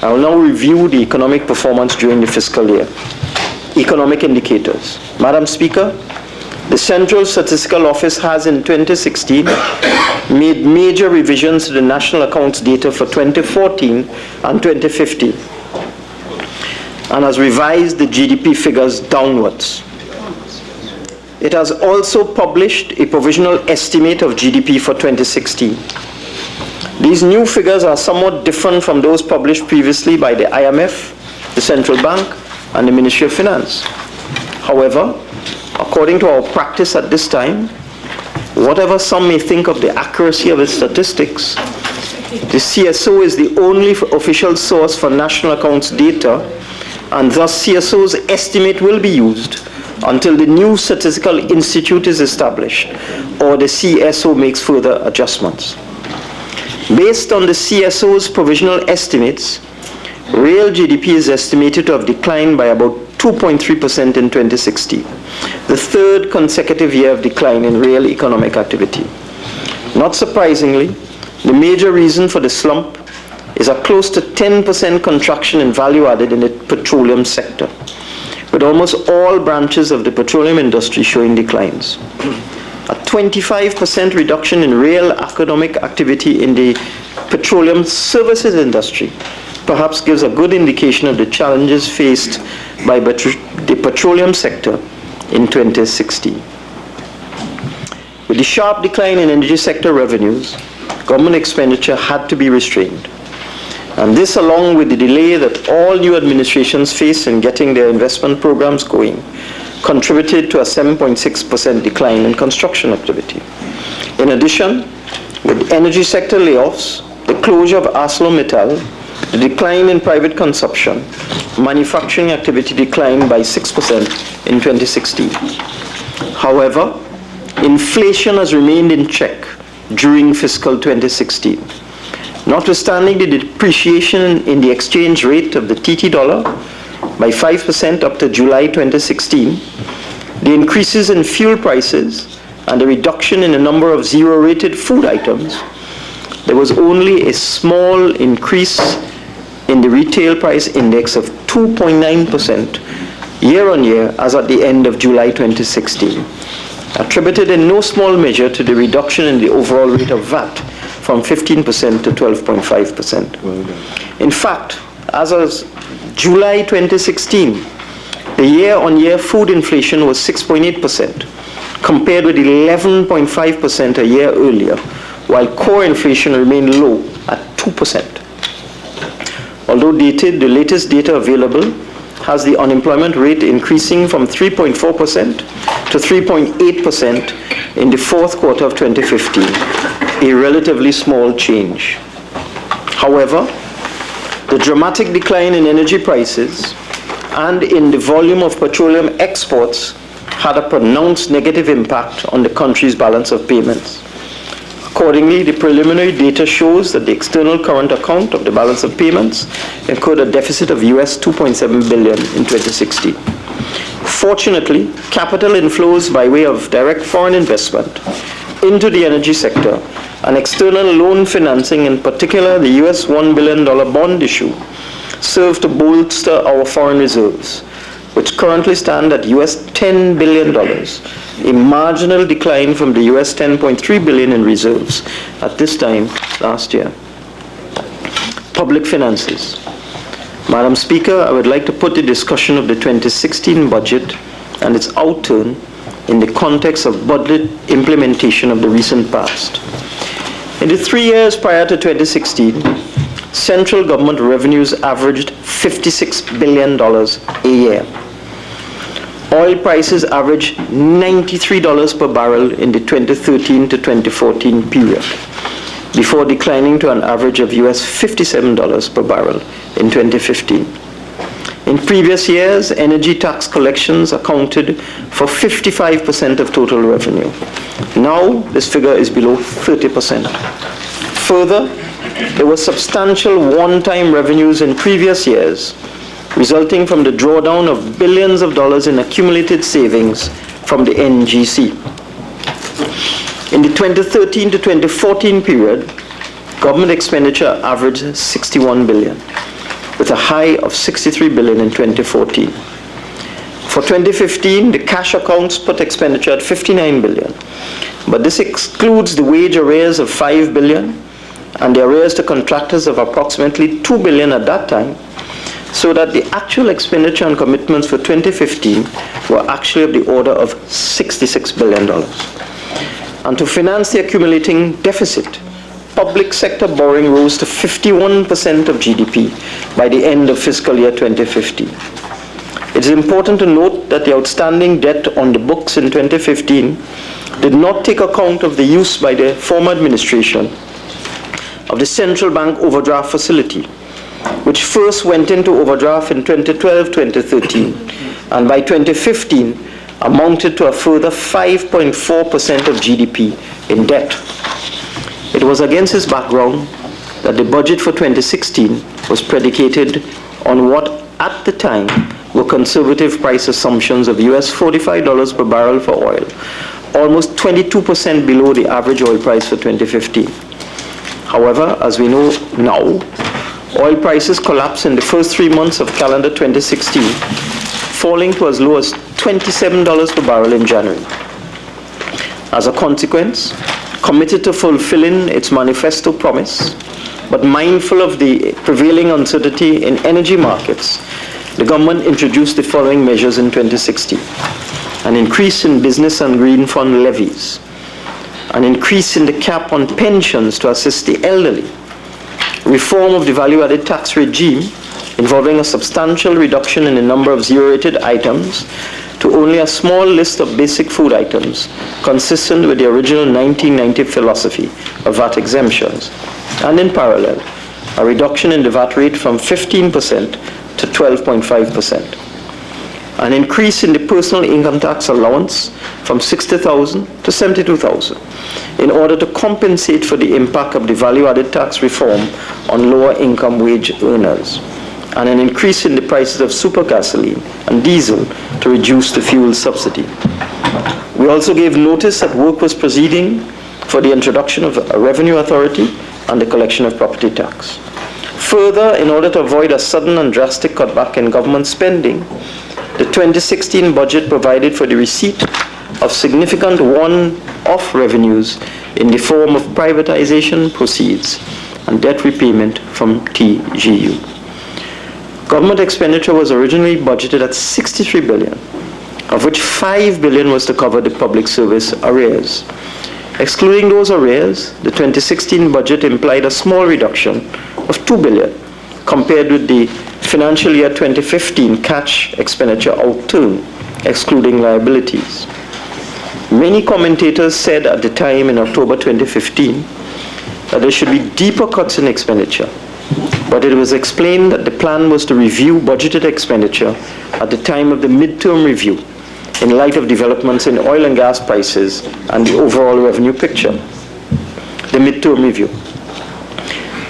I will now review the economic performance during the fiscal year. Economic indicators. Madam Speaker, the Central Statistical Office has in 2016 made major revisions to the national accounts data for 2014 and 2015 and has revised the GDP figures downwards. It has also published a provisional estimate of GDP for 2016. These new figures are somewhat different from those published previously by the IMF, the Central Bank, and the Ministry of Finance. However, according to our practice at this time, whatever some may think of the accuracy of its statistics, the CSO is the only official source for national accounts data, and thus CSO's estimate will be used until the new statistical institute is established or the CSO makes further adjustments. Based on the CSO's provisional estimates, real GDP is estimated to have declined by about 2.3% in 2016, the third consecutive year of decline in real economic activity. Not surprisingly, the major reason for the slump is a close to 10% contraction in value added in the petroleum sector, with almost all branches of the petroleum industry showing declines. A 25% reduction in real economic activity in the petroleum services industry perhaps gives a good indication of the challenges faced by the petroleum sector in 2016. With the sharp decline in energy sector revenues, government expenditure had to be restrained. And this, along with the delay that all new administrations face in getting their investment programs going, contributed to a 7.6% decline in construction activity. In addition, with energy sector layoffs, the closure of ArcelorMittal, the decline in private consumption, manufacturing activity declined by 6% in 2016. However, inflation has remained in check during fiscal 2016. Notwithstanding the depreciation in the exchange rate of the TT dollar by 5% up to July 2016, the increases in fuel prices and the reduction in the number of zero-rated food items, there was only a small increase in the retail price index of 2.9% year-on-year as at the end of July 2016, attributed in no small measure to the reduction in the overall rate of VAT from 15% to 12.5%. In fact, as of July 2016, the year-on-year food inflation was 6.8%, compared with 11.5% a year earlier, while core inflation remained low at 2%. Although dated, the latest data available has the unemployment rate increasing from 3.4% to 3.8% in the fourth quarter of 2015, a relatively small change. However, the dramatic decline in energy prices and in the volume of petroleum exports had a pronounced negative impact on the country's balance of payments. Accordingly, the preliminary data shows that the external current account of the balance of payments incurred a deficit of US $2.7 billion in 2016. Fortunately, capital inflows by way of direct foreign investment into the energy sector and external loan financing, in particular the US $1 billion bond issue, served to bolster our foreign reserves, which currently stand at US $10 billion, a marginal decline from the US $10.3 billion in reserves at this time last year. Public finances. Madam Speaker, I would like to put the discussion of the 2016 budget and its outturn in the context of budget implementation of the recent past. In the 3 years prior to 2016, central government revenues averaged $56 billion a year. Oil prices averaged $93 per barrel in the 2013 to 2014 period, before declining to an average of US $57 per barrel in 2015. In previous years, energy tax collections accounted for 55% of total revenue. Now, this figure is below 30%. Further, there were substantial one-time revenues in previous years, resulting from the drawdown of billions of dollars in accumulated savings from the NGC. In the 2013 to 2014 period, government expenditure averaged $61 billion, with a high of $63 billion in 2014. For 2015, the cash accounts put expenditure at $59 billion, but this excludes the wage arrears of $5 billion and the arrears to contractors of approximately $2 billion at that time, so that the actual expenditure and commitments for 2015 were actually of the order of $66 billion. And to finance the accumulating deficit, public sector borrowing rose to 51% of GDP by the end of fiscal year 2015. It is important to note that the outstanding debt on the books in 2015 did not take account of the use by the former administration of the central bank overdraft facility, which first went into overdraft in 2012-2013, and by 2015 amounted to a further 5.4% of GDP in debt. It was against this background that the budget for 2016 was predicated on what at the time were conservative price assumptions of US $45 per barrel for oil, almost 22% below the average oil price for 2015. However, as we know now, oil prices collapsed in the first 3 months of calendar 2016, falling to as low as $27 per barrel in January. As a consequence, committed to fulfilling its manifesto promise, but mindful of the prevailing uncertainty in energy markets, the government introduced the following measures in 2016. An increase in business and green fund levies, an increase in the cap on pensions to assist the elderly, reform of the value-added tax regime involving a substantial reduction in the number of zero-rated items to only a small list of basic food items consistent with the original 1990 philosophy of VAT exemptions, and in parallel, a reduction in the VAT rate from 15% to 12.5%. An increase in the personal income tax allowance from $60,000 to $72,000 in order to compensate for the impact of the value-added tax reform on lower income wage earners, and an increase in the prices of super gasoline and diesel to reduce the fuel subsidy. We also gave notice that work was proceeding for the introduction of a revenue authority and the collection of property tax. Further, in order to avoid a sudden and drastic cutback in government spending, the 2016 budget provided for the receipt of significant one-off revenues in the form of privatization proceeds and debt repayment from TGU. Government expenditure was originally budgeted at $63 billion, of which $5 billion was to cover the public service arrears. Excluding those arrears, the 2016 budget implied a small reduction of $2 billion compared with the financial year 2015 cash expenditure outturn, excluding liabilities. Many commentators said at the time in October 2015 that there should be deeper cuts in expenditure, but it was explained that the plan was to review budgeted expenditure at the time of the midterm review in light of developments in oil and gas prices and the overall revenue picture. The midterm review.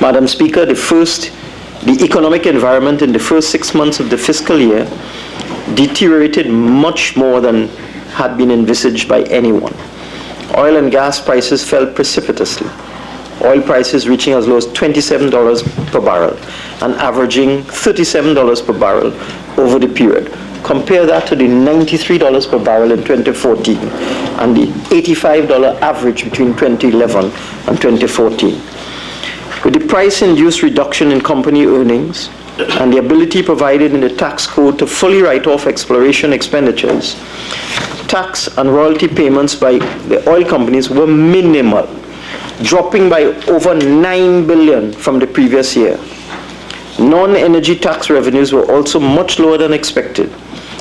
Madam Speaker, the economic environment in the first 6 months of the fiscal year deteriorated much more than had been envisaged by anyone. Oil and gas prices fell precipitously, oil prices reaching as low as $27 per barrel and averaging $37 per barrel over the period. Compare that to the $93 per barrel in 2014 and the $85 average between 2011 and 2014. With the price-induced reduction in company earnings and the ability provided in the tax code to fully write off exploration expenditures, tax and royalty payments by the oil companies were minimal, dropping by over $9 billion from the previous year. Non-energy tax revenues were also much lower than expected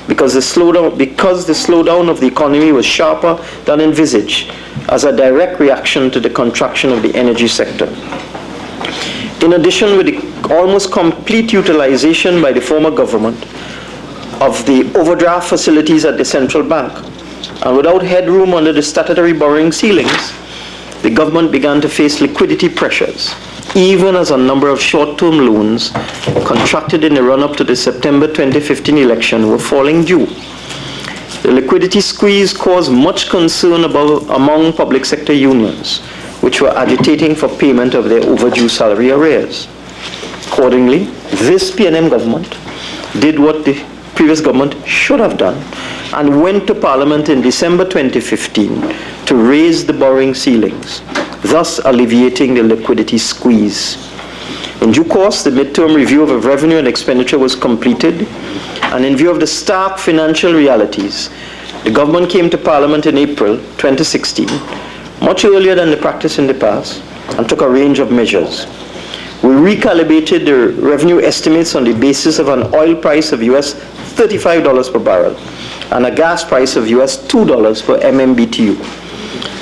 because the slowdown of the economy was sharper than envisaged as a direct reaction to the contraction of the energy sector. In addition, with the almost complete utilization by the former government of the overdraft facilities at the central bank, and without headroom under the statutory borrowing ceilings, the government began to face liquidity pressures, even as a number of short-term loans contracted in the run-up to the September 2015 election were falling due. The liquidity squeeze caused much concern among public sector unions, which were agitating for payment of their overdue salary arrears. Accordingly, this PNM government did what the previous government should have done and went to Parliament in December 2015 to raise the borrowing ceilings, thus alleviating the liquidity squeeze. In due course, the midterm review of revenue and expenditure was completed, and in view of the stark financial realities, the government came to Parliament in April 2016, much earlier than the practice in the past, and took a range of measures. We recalibrated the revenue estimates on the basis of an oil price of US $35 per barrel and a gas price of US $2 per MMBTU.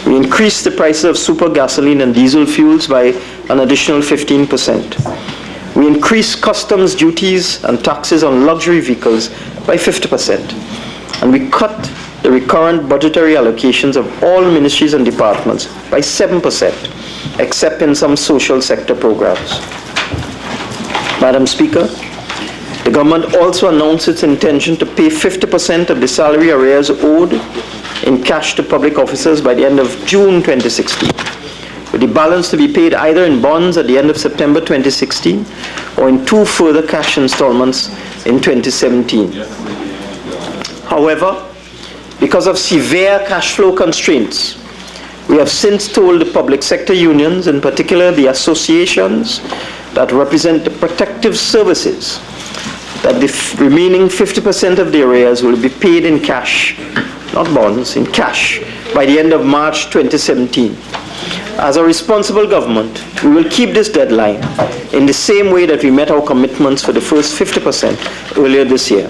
We increased the prices of super gasoline and diesel fuels by an additional 15%. We increased customs duties and taxes on luxury vehicles by 50%. And we cut the recurrent budgetary allocations of all ministries and departments by 7%, except in some social sector programs. Madam Speaker, the government also announced its intention to pay 50% of the salary arrears owed in cash to public officers by the end of June 2016, with the balance to be paid either in bonds at the end of September 2016 or in 2 further cash installments in 2017. However, because of severe cash flow constraints, we have since told the public sector unions, in particular the associations that represent the protective services, that the remaining 50% of the arrears will be paid in cash, not bonds, in cash, by the end of March 2017. As a responsible government, we will keep this deadline in the same way that we met our commitments for the first 50% earlier this year.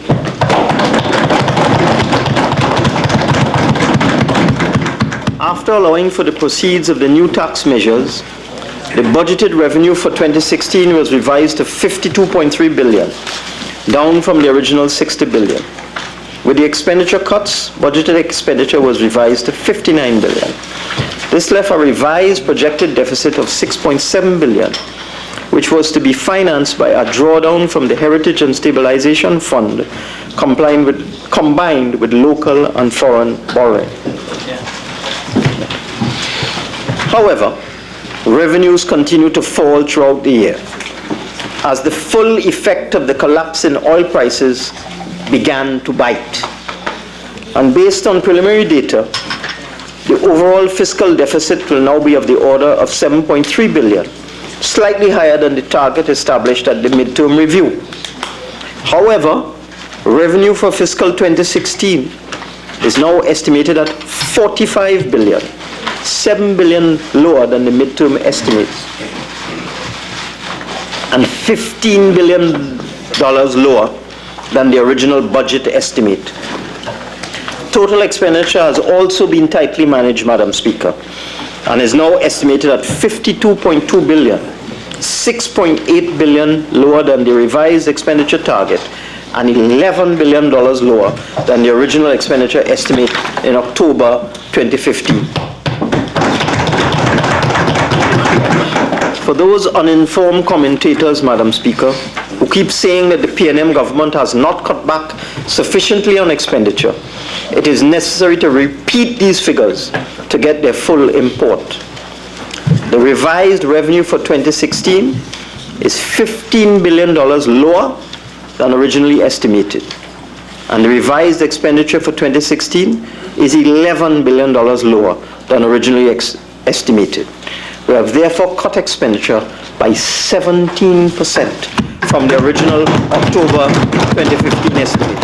After allowing for the proceeds of the new tax measures, the budgeted revenue for 2016 was revised to 52.3 billion, down from the original 60 billion. With the expenditure cuts, budgeted expenditure was revised to 59 billion. This left a revised projected deficit of 6.7 billion, which was to be financed by a drawdown from the Heritage and Stabilization Fund, combined with local and foreign borrowing. However, revenues continue to fall throughout the year, as the full effect of the collapse in oil prices began to bite. And based on preliminary data, the overall fiscal deficit will now be of the order of 7.3 billion, slightly higher than the target established at the midterm review. However, revenue for fiscal 2016 is now estimated at 45 billion, 7 billion lower than the midterm estimates, and $15 billion lower than the original budget estimate. Total expenditure has also been tightly managed, Madam Speaker, and is now estimated at 52.2 billion, 6.8 billion lower than the revised expenditure target, and $11 billion lower than the original expenditure estimate in October 2015. For those uninformed commentators, Madam Speaker, who keep saying that the PNM government has not cut back sufficiently on expenditure, it is necessary to repeat these figures to get their full import. The revised revenue for 2016 is $15 billion lower than originally estimated, and the revised expenditure for 2016 is $11 billion lower than originally estimated. We have therefore cut expenditure by 17% from the original October 2015 estimate.